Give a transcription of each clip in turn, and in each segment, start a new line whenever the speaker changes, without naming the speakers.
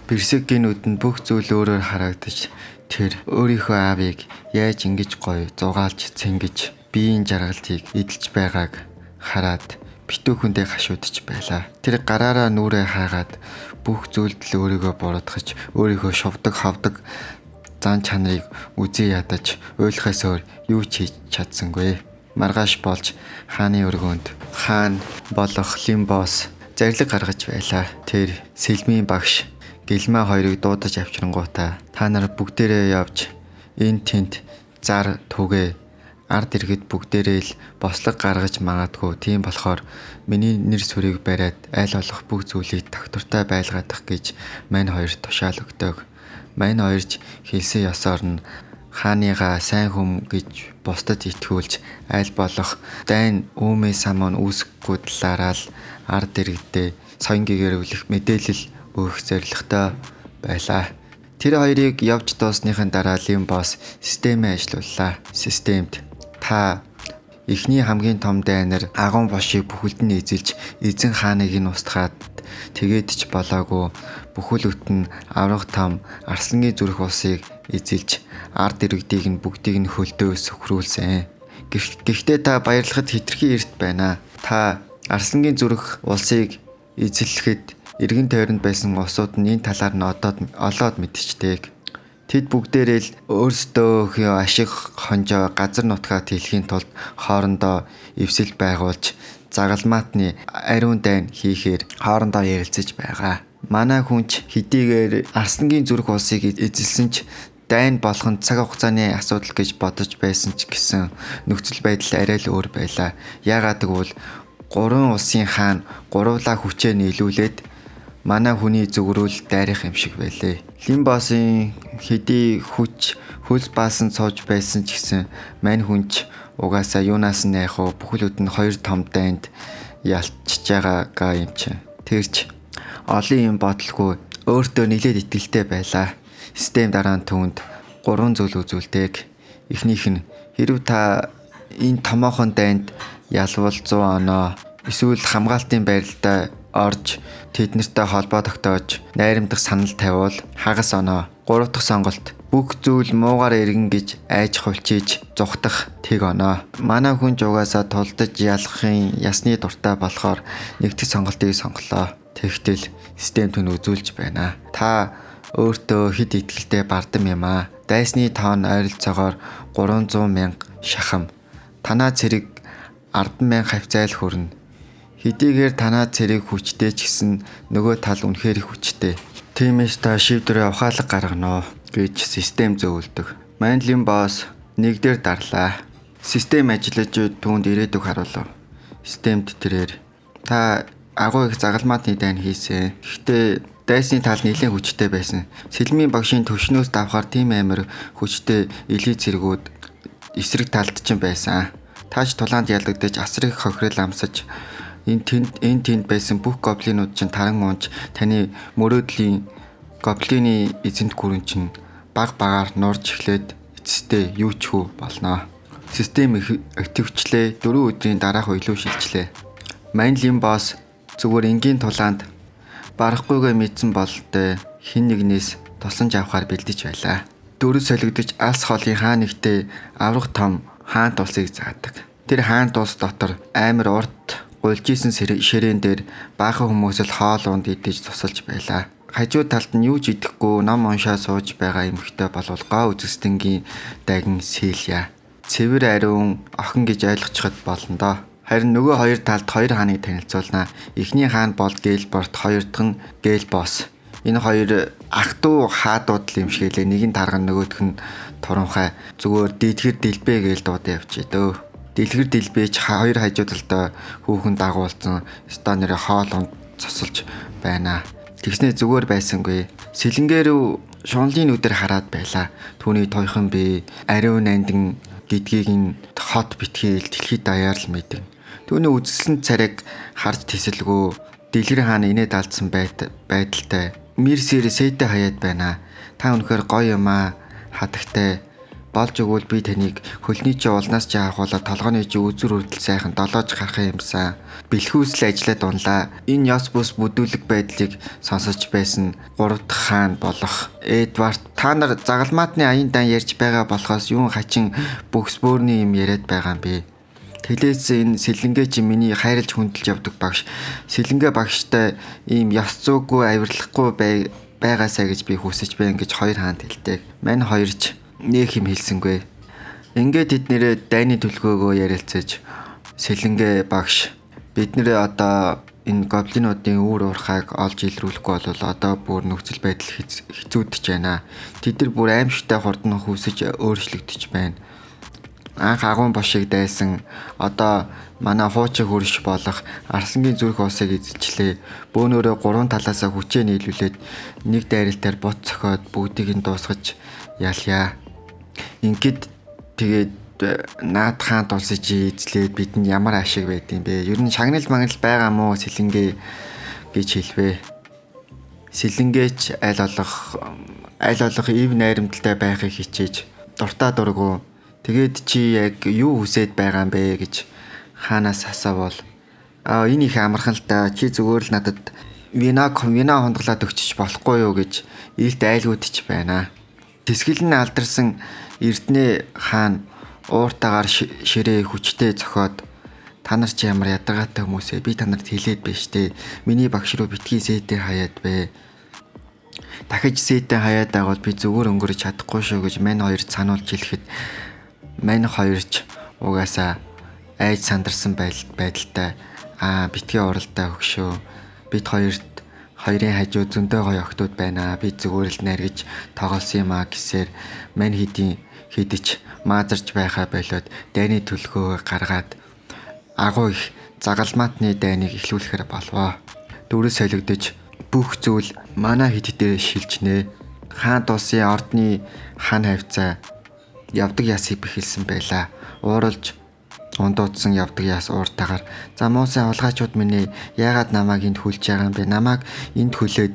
Берсекийн нүдэнд бүх зүйл өөрөөр харагдаж тэр өөрийнхөө аавыг яаж ингэж гоё зугаалж цэнгэж биеийн жаргалтыг эдэлж байгааг хараад битүүхэндээ гашуудж байлаа. Тэр гараараа нүрээ хаагаад бүх зүйлд л өөрийгөө буруудгаж өөрийнхөө шувдаг хавдаг зан чанарыг үзий ядаж ойлгохоос өөр юу ч хийж чадсангүй. Маргааш болж хааны өргөөнд хаан болох Лимбос зарлиг гаргаж байлаа. Тэр сэлмийн багш Гэлмаа хоёрыг дуудаж авчирнгуудаа та нар бүгдээрээ явж энэ тэнд зар түгээ ард иргэд бүгдээрээ л бослог гаргаж магадгүй. Тийм болохоор миний нэр сүрийг бариад аль болох бүх зүйлийг тогтвортой байлгаадах гэж мань хоёрт тушаал өгдөг. Мань хоёрч хэлсэн ёсоор нь хааныгаа сайн хүм гэж бусдад итгүүлж аль болох дайн үүмээ самун үүсэхгүй талаараа л ард иргэдээ соён гэгэрүүлэх мэдээлэл өгөх зорилготой байлаа. Тэр хоёрыг явж дуусныхын дараа Лимбос системээ ажилууллаа. Системд та эхний хамгийн том дайнер агуун бошийг бүхэлд нь эзэлж эзэн хааныг нь устгаад тэгээд ч болоогүй бүхэл бүтэн аврах том Арслангийн зүрх улсыг эзэлж ард иргэдийг нь бүгдийг нь хөлдөө сөхрүүлсэн. Гэхдээ та баярлахад хитрхи эрт байна. Та Арслангийн зүрх улсыг эзэлэхэд эргэн тойронд байсан улсууд нь энэ талаар нь олоод мэдчихдэг. Тэд бүгдээрээ л өөрсдөө ашиг хонжоо газар нутгаад хэлхийн тулд хоорондоо эвсэл байгуулж загалмаатны ариун дайн хийхээр хоорондоо ярилцаж байгаа. Манай хүнч хэдийгээр Арслангийн зүрх улсыг эзэлсэн ч дайн болгонд цаг хугацааны асуудал гэж бодож байсан ч гэсэн нөхцөл байдал арай л өөр байлаа. Яагаад гэвэл гурван улсын хаан гурвлаа хүчээ нийлүүлээд манай хүний зүгрүүл дайрах юм шиг байлээ. Лимбосын хэдий хүч хөлс баасан цоож байсан ч гэсэн мань хүнч угаасаа юунаас нь яах вэ? Бүхэл бүтэн хоёр том дайнд ялчж байгаагаа юм чинь. Тэрч олон юм бодлого өөртөө нэлээд итгэлтэй байлаа. Систем дараа нь түүнд 3 зүйл үзүүлдэг. Эхнийх нь хэрв та энэ томоохон дайнд ялвал 100 оноо эсвэл хамгаалтын байралтай орж тэднэртэй холбоо тогтоож найрамдах санал тавиул хагас оноо. 3 дахь сонголт бүх зүйл муугар иргэн гэж айж хувьчиж зүхтах тэг оноо. Манай хүн ч угаасаа тулдаж ялахын ясны дуртай болохоор нэг дэх сонголтыг сонголоо. Тэгтэл систем түн үзүүлж байна. Та өөртөө хэд итгэлтэй бардам юм аа. Дайсны тоон ойролцоогоор 300,000 шахам. Танаа цэрэг 10,000 хавцайл хүрнэ. Хэдийгээр танаа цэрэг хүчтэй ч гэсэн нөгөө тал үнэхээр хүчтэй. Тиймээс та шийдвэрээ ухаалаг гаргана гэж систем зөвлөдөг. Мань Лимбос нэгдэр дарлаа. Систем ажиллаж түүнд ирээдүг харуулв. Системд тэрээр та агуу их загалмаатны дайн хийсэн. Гэхдээ дайсны тал нэлээд хүчтэй байсан. Сэлмийн багшийн төвшнөөс давхаар тийм амар хүчтэй элит цэргүүд эсрэг талд ч байсан. Тааж тулаанд ялагдаж асрыг хохирол амсаж энэ тэнд байсан бүх гоблинууд чинь таран унж таны мөрөөдлийн гоблины эзэнт гүрэн чинь багаар нуурж эхлээд эцэстээ юу ч хүү болно. Систем ихэвчлээ 4 өдрийн дараах уйлуу шилжлээ. Мань Лимбос зүгээр энгийн тулаанд барахгүйгээ мэдсэн бололтой хин нэгнээс тусламж авахар бэлдэж байлаа. Дөрөв солигдож алс хоолын хаан нэгтээ аврах том хаант улсыг заадаг. Тэр хаант улс дотор амар урт гулжижсэн ширээн дээр баахан хүмүүс л хоол унд идэж тусалж байлаа. Хажуу талд нь юу ч идэхгүй ном уншаа сууж байгаа эмэгтэй болвол гоо үзэсдэнгийн дагин Сэлья. Цэвэр ариун охин гэж ойлгочиход болно доо. Харин нөгөө хоёр талд хоёр хааныг танилцуулнаа. Эхний хаан бол Гээлборт, хоёр дахь нь Гээлбос. Энэ хоёр ах トゥ хаадууд л юм шигэлээ. Нэг нь тарган нөгөөх нь туранхай. Зүгээр дэлгэр дэлбэ гээл дуудаа явчих дөө. Дэлгэр дэлбэч хоёр хажуу талдаа хүүхэн дагуулсан станерэ хоол цосолж байна. Тэгснэ зүгээр байсангүй. Сэлэнгээр шунлын нүдээр хараад байлаа. Түүний тойхон бие ариун нандин гэдгийг нь хот битгийл дэлхийд даяар л мэдэн. Түүний үзэсгэлэн царайг харж тэсэлгүй Дэлгэр хаан инээд алдсан байдалтай Мирсэр сэйтэй хаяад байна. Та үнэхээр гоё юм аа. Хатагтай Болж өгвөл би таныг хөлний чи улнаас чи авахуулаад толгойн чи үзүр хүртэл сайхан долоож гарах юмсан. Бэлхүүсэл ажиллаад унлаа. Энэ ёс бус бүдүүлэг байдлыг сонсож байсан 3 дахь хаан болох Эдвард та нар загалмаатны аян дан ярьж байгаа болохоос юун хачин бөхс бөөрний юм яриад байгаа юм бэ? Тэлээс энэ сэлэнгээ чи миний хайрлж хүндэлж явдаг багш. Сэлэнгээ багштай ийм ёс зүйгүй авирлахгүй байгаасаа гэж би хүсэж байна гэж хоёр хаанд хэлдэг. Мань хоёрч нэг юм хэлсэнгүй. Ингээд тэднэрээ дайны төлгөөгөө ярилцаж сэлэнгээ багш бид нэрээ одоо энэ гоблинуудын үүр уурхайг олж илрүүлэхгүй бол одоо бүр нөхцөл байдал хэцүүдэж байна. Тэд нар бүр аимшигтай хурдан хүсэж өөрчлөгдөж байна. Анх агуун бошиг дайсан одоо манай хуучин хөрш болох Арсангийн зүрх усыг эзэлчлээ. Бөөнөрөө 3 талаасаа хүчээ нийлүүлээд нэг дайралтаар бут цохоод бүгдийг нь дуусгаж ялъя. Ингээд тэгээд наад хаан тулсаж эзлээд бидэнд ямар ашиг байдсан бэ? Ер нь шагнал магнал байгаа мó сэлэнгээ гэж хэлвэ. Сэлэнгээч аль болох ив найрамдалтай байхыг хичээж дуртай дургу. Тэгээд чи яг юу хүсэж байгаа юм бэ гэж хаанаас асуувал энэ их амархан л та чи зүгээр л надад вина хонглоод өгчих болохгүй юу гэж илт айлгуудчих байна. Тэсгэл нь алдарсан Эрдэнэ хаан ууртаагаар ширээ хүчтэй зохиод та нар чи ямар ядаргаатай хүмүүсээ би та нарт хэлээд байж тээ. Миний багш руу битгий сэтэ хаяад бэ. Дахиж сэтэ хаяад байгаад би зүгээр өнгөрч чадахгүй шүү гэж мань хоёрт сануулж хэлэхэд мань хоёрч угаасаа айж сандарсан байдалтай битгий уралдаа өгшөө. Бид хоёрын хажуу зөндөө гоё охтууд байна. Би зүгээр л наргиж тоглосон юм гэсээр мань хидэж маазарч байхаа болоод дайны төлгөө гаргаад агуу их загалмаатны дайныг эхлүүлэхээр болвоо. Дөрөс солигдож бүх зүйл манай хиддээр шилжнэ. Хаан тусын ордны хан хавцаа явдаг ясыг бэхэлсэн байлаа. Ууралж ундуудсан явдаг яс ууртаагаар за муусын авалгаачуд минь яагаад намайг энд хүлж байгаа юм бэ? Намайг энд хүлээд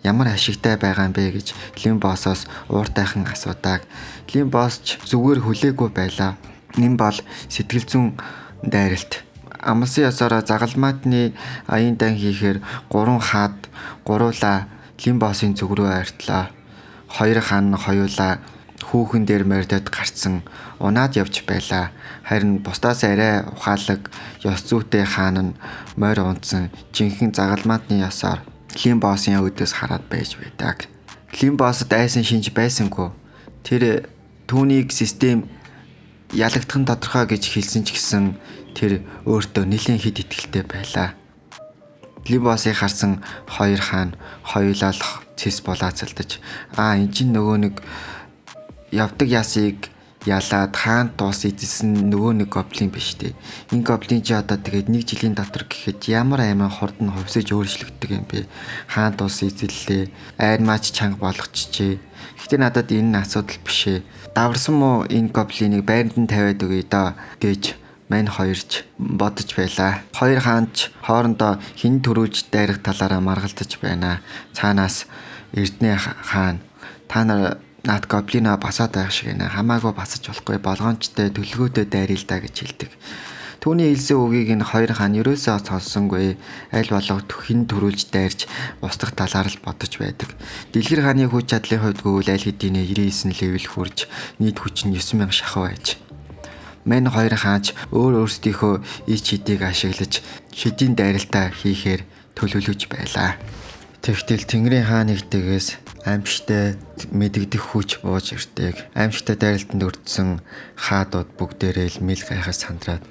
ямар ашигтай байгаа юм бэ гэж Лим боссоос ууртайхан асуудаг. Лим босс ч зүгээр хүлээгүй байлаа. Нэм бол сэтгэл зүйн дайралт. Амлсан ясаараа загалмаатны аян дан хийхээр 3 хаад гуруула Лим боссын зүг рүү ойртлоо. Хоёр хаан хоёулаа хүүхэн дээр мордод гарцсан унаад явж байлаа. Харин бусдаас арай ухаалаг ёс зүйтэй хаан нь морь унтсан жинхэнэ загалмаатны ёсоор Лим боссын өдөөс хараад байж байдаг. Лим боссод айсан шинж байсангүй. Тэр түүнийг систем ялагдах нь тодорхой гэж хэлсэн ч гэсэн тэр өөртөө нэлээд хэд итгэлтэй байлаа. Лим боссыг харсан хоёр хаан хоёулаа цэс булаацалдаж энэ чинь нөгөө нэг явдаг ясыг ялаад хаан туус эзэлсэн нөгөө нэг гоблин биш үү? Энэ гоблин чи одоо тэгээд 1 жилийн дотор гэхэд ямар аймаа хурдан хувьсаж өөрчлөгддөг юм бэ? Хаан туус эзэллээ. Айр маач чанга болгочихжээ. Гэхдээ надад энэ нь асуудал биш ээ. Даварсан мó энэ гоблиныг байранд нь тавиад өгье доо гэж мань хоёрч бодож байлаа. Хоёр хаанч хоорондоо хин төрүүлж дайрах талаараа маргалдаж байна. Цаанаас Эрдэнэ хаан та нар наад гоблина басаад байх шиг нэ хамаагүй басаж болохгүй болгоомжтой төлгөөтэй дайрилдаа гэж хэлдэг. Түүний хэлсэн үгийг энэ хоёр хаан ерөөсөө сонссонгүй. Аль болох хин төрүүлж дайрч устгах талаар л бодож байдаг. Дэлгэр хааны хүч чадлын хувьд гэвэл аль хэдийн 99 левел хүрж нийт хүч нь 9000 шахуу байж. Мань хоёр хаанч өөрсдийнхөө ич хидийг ашиглаж шидийн дайралтаа хийхээр төлөвлөж байлаа. Тэгтэл Тэнгэрийн хаан нэгдгээс аимшигтай мэдэгдэх хүч бууж ирдэг. Аимшигтай дайралтанд өртсөн хаадууд бүгдээрээ л мэл гайхаж сандраад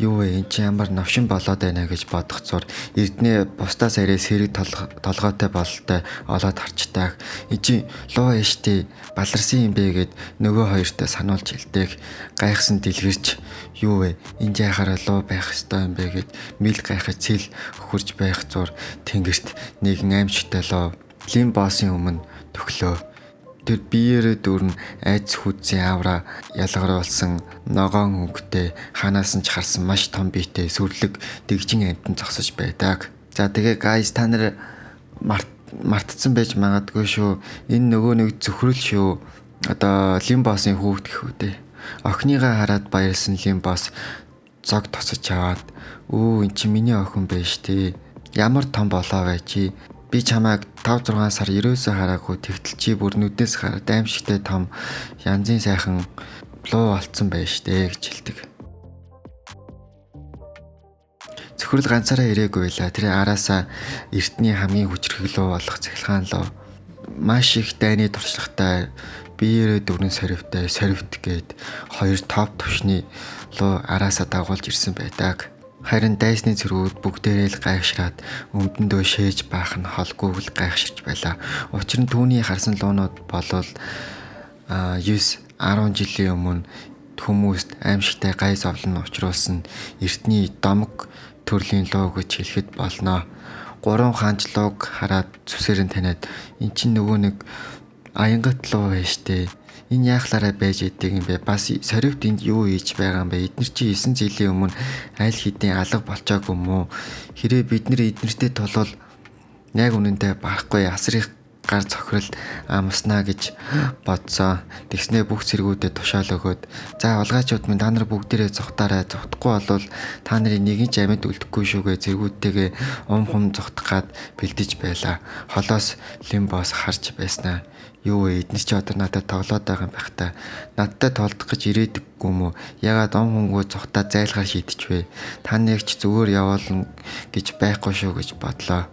юу вэ энэ чи ямар новшин болоод байна гэж бодох зур Эрдэнэ бусдаас арай сэрэг толгойтой бололтой олоод харчдаг. Энэ чи луу яшти баларсан юм бэ гэд нөгөө хоёртой сануулж хэлдэг. Гайхсан дэлгэрч юу вэ энэ яхаараа луу байх ёстой юм бэ гэд мэл гайхаж цэл хөхөрж байх зур тэнгэрт нэгэн аимшигтай луу Лим боссын өмнө төглөө. Тэр биеэрээ дүүрэн айц хүзийн авра ялгаруулсан ногоон өнгөтэй ханаас нь ч харсан маш том биетэй сүрлэг дэгжин амтан зогсож байдаг. За тэгээ guys та нар мартцсан байж магадгүй шүү. Энэ нөгөө нэг зөвхөрөл шүү. Одоо Лим боссын хүүхд гэх үү дээ. Охиныгаа хараад баярлсан Лим босс зог тосож аваад эн чинь миний охин байж тээ. Ямар том болоо вэ чи? Би чамайг 5 6 сар ерөөсөө хараагүй тэгтэл чи бүр нүднээс хараад аимшигтай том янзын сайхан луу болцсон байж тээ гэж хэлдэг. Цөхрөл ганцаараа ирээгүй байла. Тэр араасаа эртний хамгийн хүчрхэг луу болох цахилгаан луу маш их дайны туршлагатай биеэрээ дөрвөн соривт гээд хоёр топ төвшний луу араасаа дагуулж ирсэн байдаг. Харин дайсны цэргүүд бүгдээрээ л гайхшраад өмдөндөө шээж баах нь холгүй л гайхширч байлаа. Учир нь түүний харсан луунууд болвол 9-10 жилийн өмнө хүмүүст аимшигтай гай зовлон учруулсан эртний домог төрлийн луу гэж хэлэхэд болно. 3 хаанчлууг хараад зүсээр нь таниад эн чинь нөгөө нэг аянгат луу байж тээ. Энэ яахлаараа байж идэг юм бэ? Бас соривт энд юу хийж байгаа юм бэ? Эднэр чи 9 жилийн өмнө аль хэдийн алга болчоогүй юм уу? Хэрэг бид нар эднэртэй толвол яг үнэндээ барахгүй асрыг гар цохирол амснаа гэж бодсоо. Тэгснээ бүх цэргүүдэд тушаал өгөөд за улгаачууд минь та нар бүгдээрээ зүхтаарай. Зүхтахгүй болвол та нарын нэгэн ч амьд үлдэхгүй шүүгээ цэргүүдтэйгээ хум зүхтах гад бэлдэж байлаа. Холоос Лим босс харж байснаа. Юу вэ? Эднэр чи одоо надад тоглоод байгаа юм байх та. Надтай толдох гэж ирээдэггүй юм уу? Ягаад хөнгөө зүхтаа зайлгаар шийдчихвэ? Та нэг ч зүгээр явуулна гэж байхгүй шүү гэж бодлоо.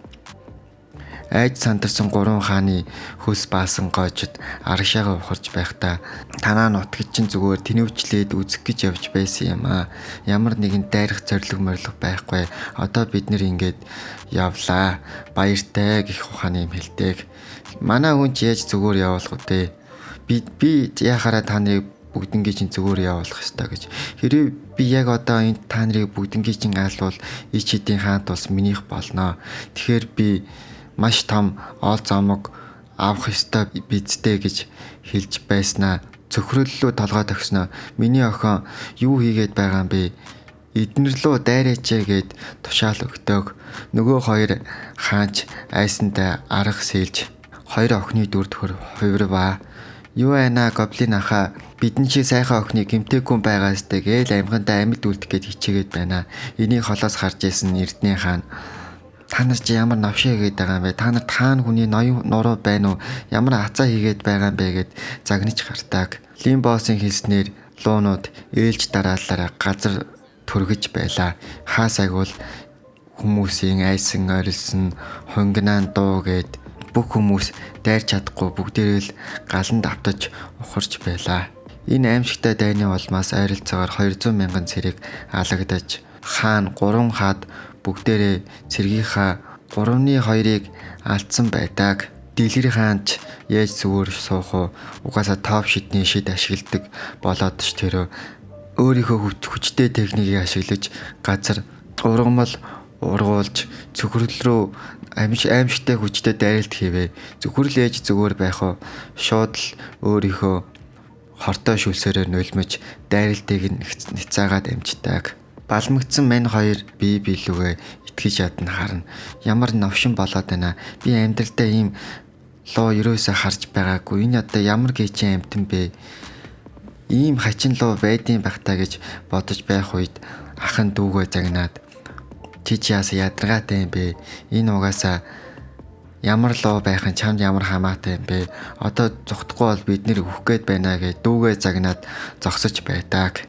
Айд сандарсан 3 хааны хөлс баасан гоожид арагшаага ухарч байхдаа танаа нутгид чинь зүгээр тэнэвчлээд үзэх гэж явж байсан юм аа. Ямар нэгэн дайрах зориг морилго байхгүй. Одоо бид нэр ингээд явлаа. Баяртай гэх ухааны юм хэлдэг. Манай хүн ч яаж зүгээр явуулах вэ? Би яхаараа та нарыг бүгднгийн чинь зүгээр явуулах ёстой гэж. Хэрэг би яг одоо энэ та нарыг бүгднгийн чинь айлвал ич хэдийн хаант бас минийх болно. Тэгэхээр би маш том оол замог авах ёстой бидтэй гэж хэлж байснаа. Цөхрөллөө толгой төгснөө. Миний охин юу хийгээд байгаа юм бэ? Эднэрлөө дайраач гээд тушаал өгдөг. Нөгөө хоёр хаанч айсандаа арга сэлж хоёр охины дүр төхөр хувирваа. Юу айна гоблин аха бидэн чи сайхан охины гимтэйгүн байгаас тэгээл амьхандаа амьд үлдэх гээд хичээгээд байна. Энийг холоос харж исэн Эрдэнэ хаан та нар чи ямар навшаа хийгээд байгаа юм бэ? Та нарт хаан хүний ноён нуруу байна уу? Ямар хацаа хийгээд байгаа юм бэ гэд загнаж гардаг. Лим боссын хэлснээр луунууд ээлж дараалалаараа газар түргэж байлаа. Хаас агвал хүмүүсийн айсан орилсон хонгинаан дуу гэд бүх хүмүүс дайрч чадахгүй бүгдээрээ л галанд автаж ухарч байлаа. Энэ аимшигтай дайны улмаас ойролцоогоор 200 мянган цэрэг алагдаж хаан 3 хаад бүгдээрээ цэргийнхаа 3/2-ыг алдсан байдаг. Дэлгэр хаанч яаж зүгээр суух уу? Угаасаа топ шидний шид ашигладаг болоод ч тэр өөрийнхөө хүчтэй техникийг ашиглаж газар ургамал ургуулж цөхрөл рүү аимшигтай хүчтэй дайралт хийвэ. Зүхрэл ээж зүгээр байх уу? Шууд л өөрийнхөө хортой шүлсээрээр нулимж дайралтыг нэцаагаад амждаг. Балмагдсан мань хоёр бие биелүүгээ итгэж ядна харна. Ямар новшин болоод байна. Би амьдралдаа ийм луу ерөөсөө харж байгаагүй. Энэ одоо ямар гэйчэн амтан бэ? Ийм хачин луу байдсан байх та гэж бодож байх үед ахын дүүгөө загнаад чи яасан ядаргаатай юм бэ? Энэ угаасаа ямар луу байх нь чамд ямар хамаатай юм бэ? Одоо зүхтахгүй бол бид нэр өөх гээд байна гэж дүүгээ загнаад зогсож байдаг.